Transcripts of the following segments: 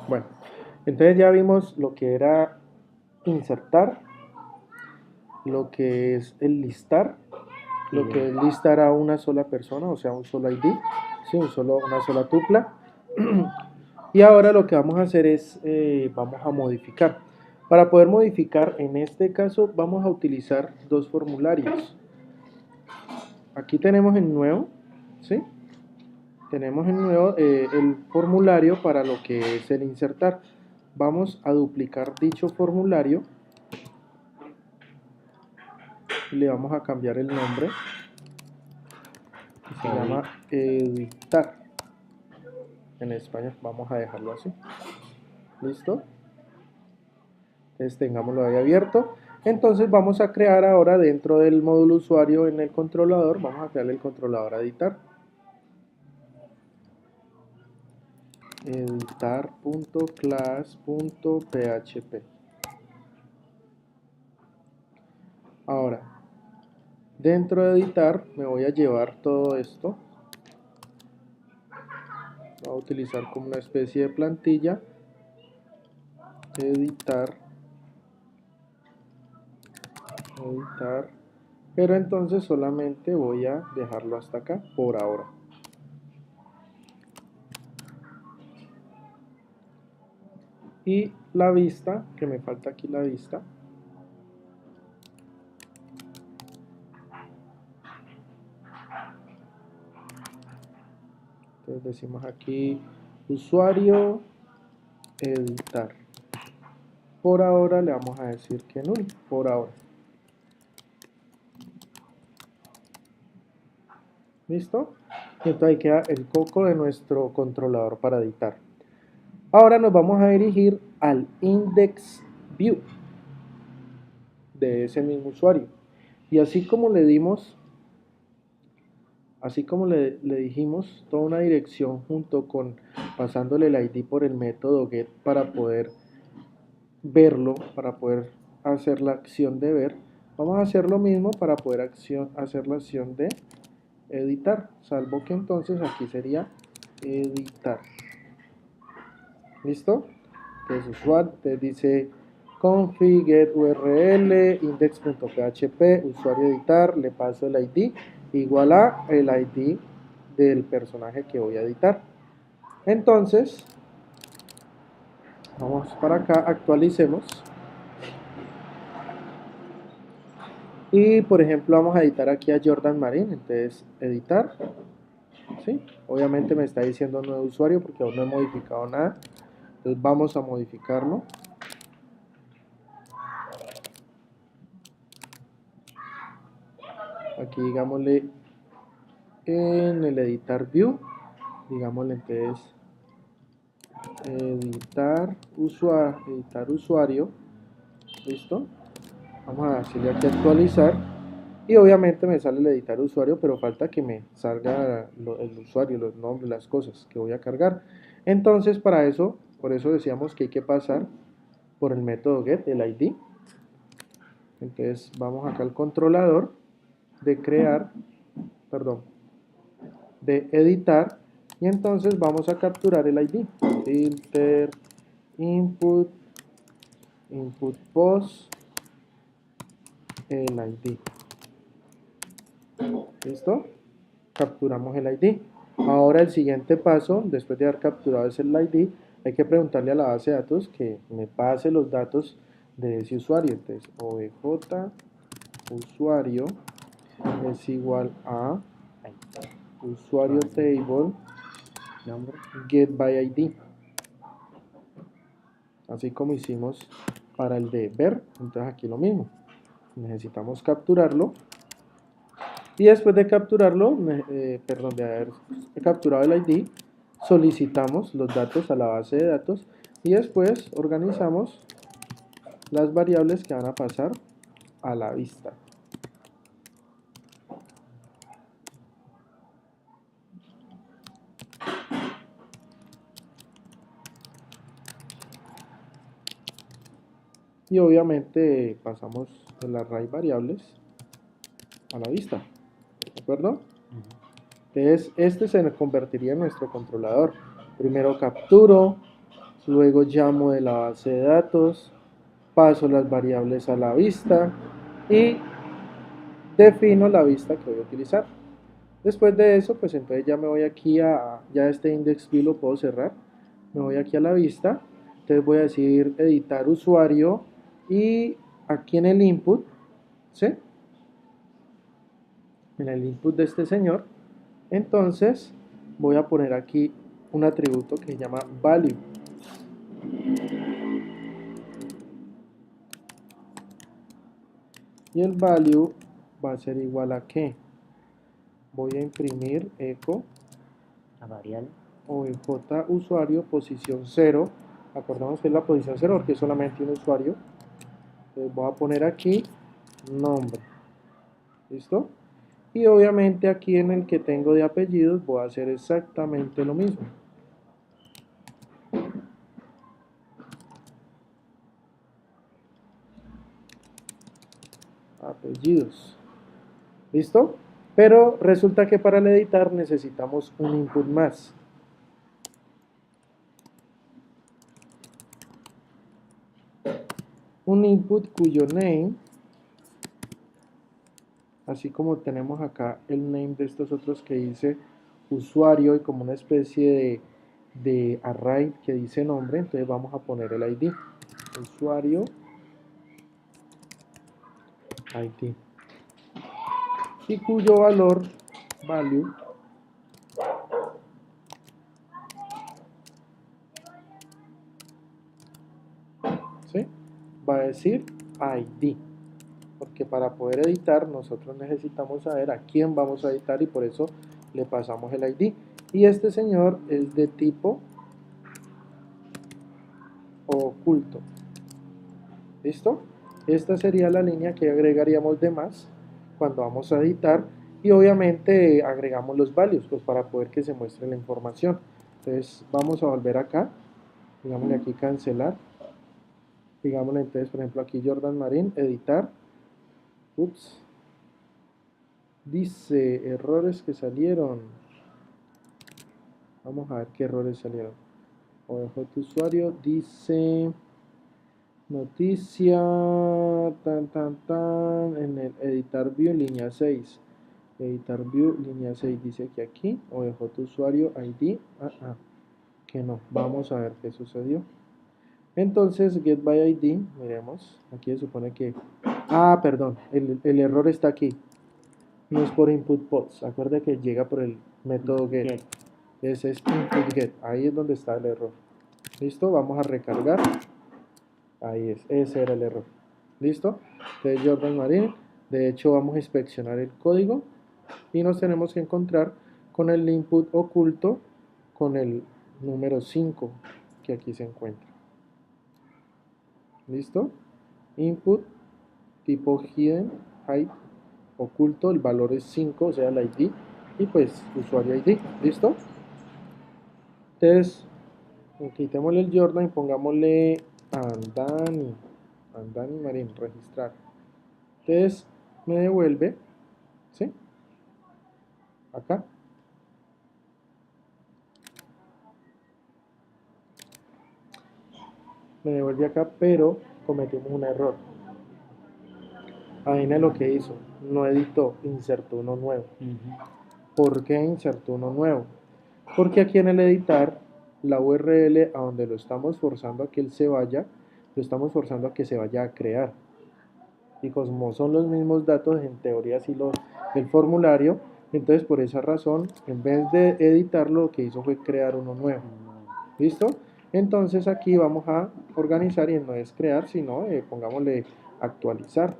Bueno, entonces ya vimos lo que era insertar, lo que es el listar, lo que es listar a una sola persona, o sea, un solo ID, ¿sí? Una sola tupla. Y ahora lo que vamos a hacer es, vamos a modificar. Para poder modificar, en este caso, vamos a utilizar dos formularios. Aquí tenemos el nuevo, ¿sí? Tenemos el nuevo, el formulario para lo que es el insertar. Vamos a duplicar dicho formulario y le vamos a cambiar el nombre. Se llama editar. En español vamos a dejarlo así. ¿Listo? Entonces tengámoslo ahí abierto. Entonces vamos a crear ahora dentro del módulo usuario en el controlador, vamos a crearle el controlador a editar. Editar.class.php. Ahora, dentro de editar me voy a llevar todo esto. Voy a utilizar como una especie de plantilla. Editar. Editar. Pero entonces solamente voy a dejarlo hasta acá por ahora. Y la vista, que me falta aquí la vista. Entonces decimos aquí usuario editar. Por ahora le vamos a decir que null, por ahora. ¿Listo? Y entonces ahí queda el coco de nuestro controlador para editar. Ahora nos vamos a dirigir al index view de ese mismo usuario. Y así como le dimos, así como le dijimos toda una dirección junto con pasándole el ID por el método get para poder verlo, para poder hacer la acción de ver, vamos a hacer lo mismo para poder hacer la acción de editar, salvo que entonces aquí sería editar. ¿Listo? Entonces usuario, te dice config get url index.php usuario editar, le paso el ID igual a el ID del personaje que voy a editar. Entonces vamos para acá, actualicemos y por ejemplo vamos a editar aquí a Jordan Marín. Entonces editar, ¿sí? Obviamente me está diciendo nuevo usuario porque aún no he modificado nada. Entonces vamos a modificarlo. Aquí digámosle en el editar view, digámosle entonces editar usuario, listo. Vamos a decirle aquí actualizar y obviamente me sale el editar usuario, pero falta que me salga el usuario, los nombres, las cosas que voy a cargar. Entonces para eso, por eso decíamos que hay que pasar por el método get, el ID. Entonces vamos acá al controlador de crear, perdón, de editar y entonces vamos a capturar el ID. Filter, input, input post, el ID. ¿Listo? Capturamos el ID. Ahora el siguiente paso, después de haber capturado ese ID, hay que preguntarle a la base de datos que me pase los datos de ese usuario. Entonces, obj usuario es igual a usuario table get by ID. Así como hicimos para el de ver, entonces aquí lo mismo. Necesitamos capturarlo. Y después de capturarlo, perdón, de haber capturado el ID, solicitamos los datos a la base de datos y después organizamos las variables que van a pasar a la vista. Y obviamente pasamos el array variables a la vista. ¿De acuerdo? Entonces este se convertiría en nuestro controlador. Primero capturo, luego llamo de la base de datos, paso las variables a la vista y defino la vista que voy a utilizar. Después de eso, pues entonces ya me voy aquí ya este index view lo puedo cerrar, me voy aquí a la vista, entonces voy a decir editar usuario y aquí en el input, ¿sí? En el input de este señor, entonces voy a poner aquí un atributo que se llama value. Y el value va a ser igual a ¿qué? Voy a imprimir echo La variable. OJ usuario posición 0. Acordamos que es la posición 0 porque es solamente un usuario. Entonces voy a poner aquí nombre. ¿Listo? Y obviamente aquí en el que tengo de apellidos voy a hacer exactamente lo mismo. Apellidos. ¿Listo? Pero resulta que para el editar necesitamos un input más. Un input cuyo name, así como tenemos acá el name de estos otros que dice usuario y como una especie de array que dice nombre, entonces vamos a poner el ID. Usuario ID. Y cuyo valor, value, ¿sí? Va a decir ID. Porque para poder editar nosotros necesitamos saber a quién vamos a editar y por eso le pasamos el ID. Y este señor es de tipo oculto. ¿Listo? Esta sería la línea que agregaríamos de más cuando vamos a editar y obviamente agregamos los values pues para poder que se muestre la información. Entonces vamos a volver acá, digámosle aquí cancelar, digámosle entonces por ejemplo aquí Jordan Marín, editar, ups, dice errores que salieron, vamos a ver qué errores salieron. OJ usuario dice noticia, en el editar view línea 6. Editar view línea 6 dice que aquí, OJ usuario ID, que no, vamos a ver qué sucedió. Entonces, get by ID, miremos, aquí se supone que, perdón, el error está aquí, no es por input pods, acuerde que llega por el método get. Ese es input get, ahí es donde está el error. Listo, vamos a recargar. Ahí es, ese era el error. ¿Listo? Entonces Jordan Marín, de hecho vamos a inspeccionar el código y nos tenemos que encontrar con el input oculto con el número 5 que aquí se encuentra. ¿Listo? Input tipo hidden, hide, oculto, el valor es 5, o sea el ID, y pues usuario ID. ¿Listo? Entonces, quitémosle el Jordan y pongámosle Andani Marín, registrar. Entonces me devuelve, ¿sí? Acá. Me devuelve acá, pero cometimos un error. Adivina lo que hizo. No editó, insertó uno nuevo. ¿Por qué insertó uno nuevo? Porque aquí en el editar, la URL a donde lo estamos forzando a que él se vaya, lo estamos forzando a que se vaya a crear. Y como son los mismos datos, en teoría sí del formulario, entonces por esa razón, en vez de editarlo, lo que hizo fue crear uno nuevo. ¿Listo? Entonces aquí vamos a organizar y no es crear, sino pongámosle actualizar.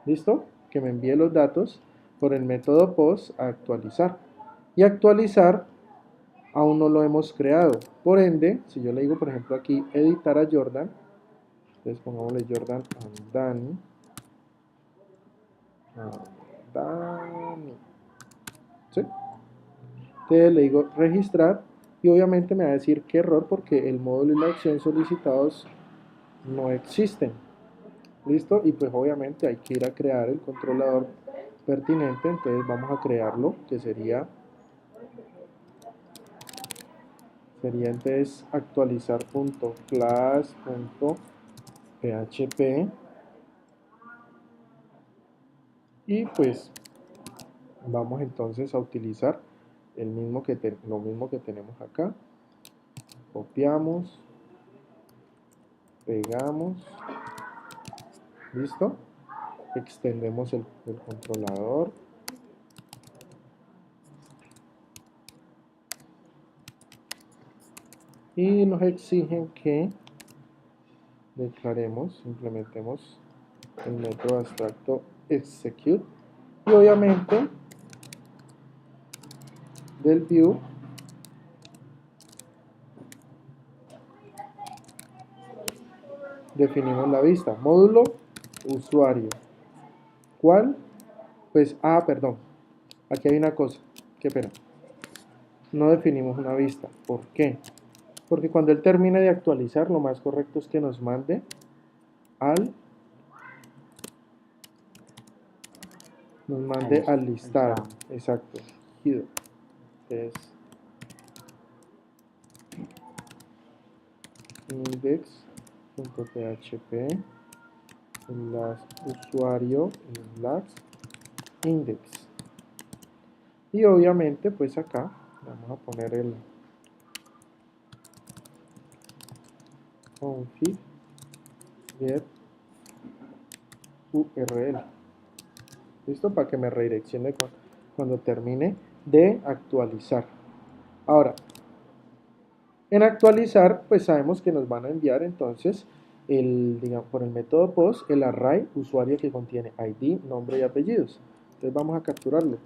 ¿Listo? Que me envíe los datos por el método post a actualizar. Y actualizar aún no lo hemos creado. Por ende, si yo le digo, por ejemplo, aquí editar a Jordan, entonces pongámosle Jordan Andani. ¿Sí? Entonces le digo registrar y obviamente me va a decir qué error porque el módulo y la acción solicitados no existen. ¿Listo? Y pues obviamente hay que ir a crear el controlador pertinente, entonces vamos a crearlo, que sería Sería entonces actualizar.class.php y pues vamos entonces a utilizar lo mismo que tenemos acá. Copiamos, pegamos, listo. Extendemos el controlador. Y nos exigen que declaremos, implementemos el método abstracto execute. Y obviamente del view definimos la vista. Módulo usuario. ¿Cuál? Pues, perdón. Aquí hay una cosa. Qué pena. No definimos una vista. ¿Por qué? Porque cuando él termine de actualizar, lo más correcto es que nos mande al listado. Exacto. Es index.php usuario index. Y obviamente pues acá vamos a poner el config get url. ¿Listo? Para que me redireccione cuando termine de actualizar. Ahora, en actualizar, pues sabemos que nos van a enviar entonces digamos, por el método post, el array usuario que contiene ID, nombre y apellidos. Entonces vamos a capturarlo.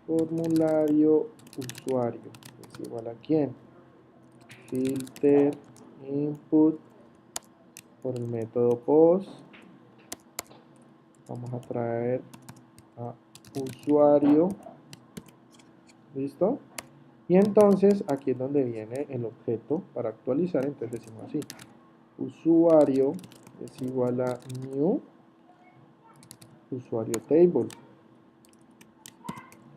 Formulario usuario es igual a quién. Filter input por el método post. Vamos a traer a usuario. ¿Listo? Y entonces aquí es donde viene el objeto para actualizar. Entonces decimos así: usuario es igual a new usuario table.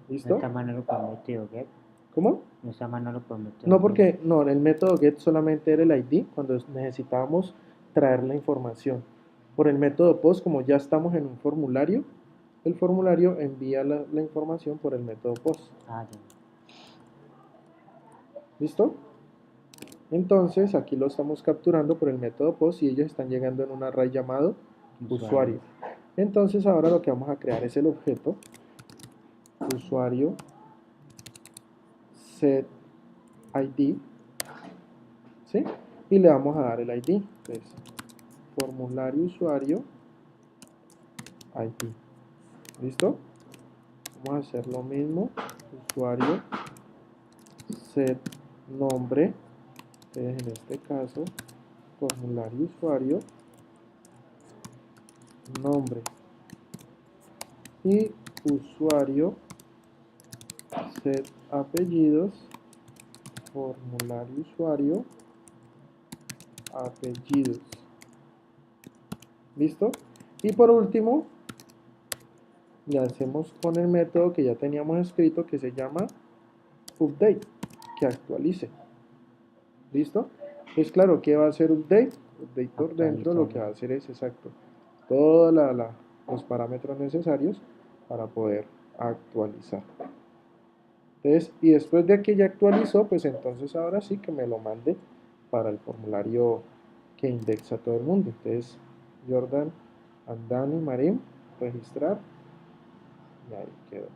¿Listo? ¿De esta manera lo podemos meter get? ¿Cómo? ¿De esta manera lo podemos meter? No, porque no, en el método get solamente era el ID cuando necesitábamos traer la información. Por el método post, como ya estamos en un formulario, el formulario envía la información por el método post. Ya. ¿Listo? Entonces aquí lo estamos capturando por el método post y ellos están llegando en un array llamado usuario. Entonces ahora lo que vamos a crear es el objeto usuario set ID, ¿sí? Y le vamos a dar el ID. Entonces, formulario usuario ID. ¿Listo? Vamos a hacer lo mismo. Usuario set nombre. Entonces, en este caso, formulario usuario nombre. Y usuario set apellidos. Formulario usuario apellidos. ¿Listo? Y por último, le hacemos con el método que ya teníamos escrito que se llama update, que actualice. ¿Listo? Pues claro, ¿qué va a hacer update? Update por dentro lo que va a hacer es exacto todos los parámetros necesarios para poder actualizar. Entonces, y después de que ya actualizó, pues entonces ahora sí que me lo mande para el formulario que indexa a todo el mundo. Entonces, Jordan Andani Marín, registrar, y ahí quedó.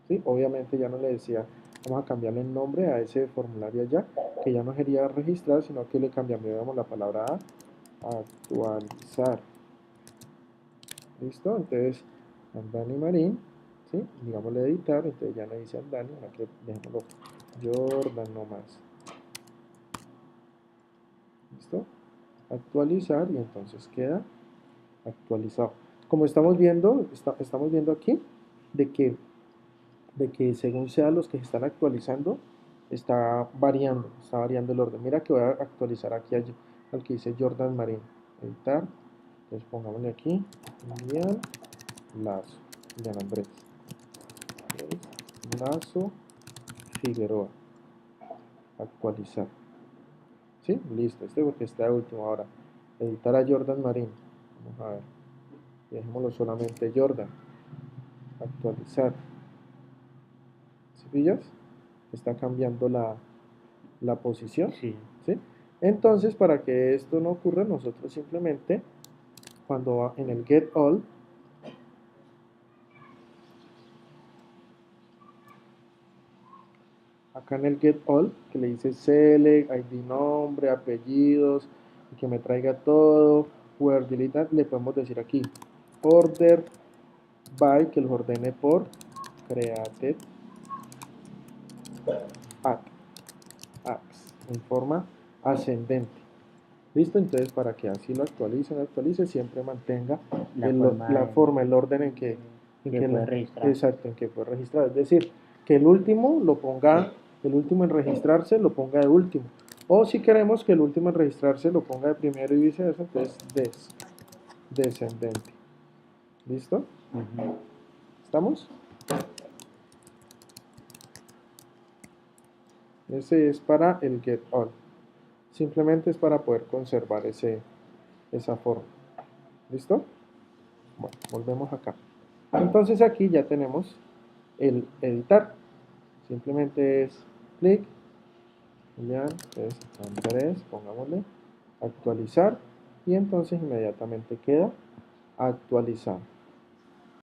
¿Sí? Obviamente ya no le decía, vamos a cambiarle el nombre a ese formulario allá, que ya no sería registrar, sino que le cambiamos la palabra a actualizar. ¿Listo? Entonces, Andani Marín, ¿sí? Digámosle editar, entonces ya no dice Andani, ahora que dejémoslo Jordan nomás. ¿Listo? Actualizar y entonces queda actualizado. Como estamos viendo, estamos viendo aquí de que según sean los que se están actualizando, está variando el orden. Mira que voy a actualizar aquí al que dice Jordan Marín. Editar. Entonces pongámosle aquí, Julián Lazo, Julián Andrés. Lazo Figueroa. actualizar. ¿Sí? Listo, este porque está de último. Ahora, editar a Jordan Marín. Vamos a ver. Dejémoslo solamente Jordan. Actualizar. ¿Sí pillas? Está cambiando la posición. Sí. ¿Sí? Entonces, para que esto no ocurra, nosotros simplemente, cuando va en el get all, acá en el get all, que le dice select, ID nombre, apellidos, y que me traiga todo, where delete, le podemos decir aquí, order by, que los ordene por created at, apps, en forma ascendente. Listo, entonces para que así lo actualice, siempre mantenga La forma el orden que puede registrar. exacto, en que fue registrado. Es decir, que el último lo ponga, el último en registrarse lo ponga de último. O si queremos que el último en registrarse lo ponga de primero y viceversa, entonces descendente. ¿Listo? Ujú. ¿Estamos? Ese es para el get all. Simplemente es para poder conservar esa forma. ¿Listo? Bueno, volvemos acá. Entonces aquí ya tenemos el editar. Simplemente es clic, Julián, es Andrés, pongámosle, actualizar y entonces inmediatamente queda actualizado.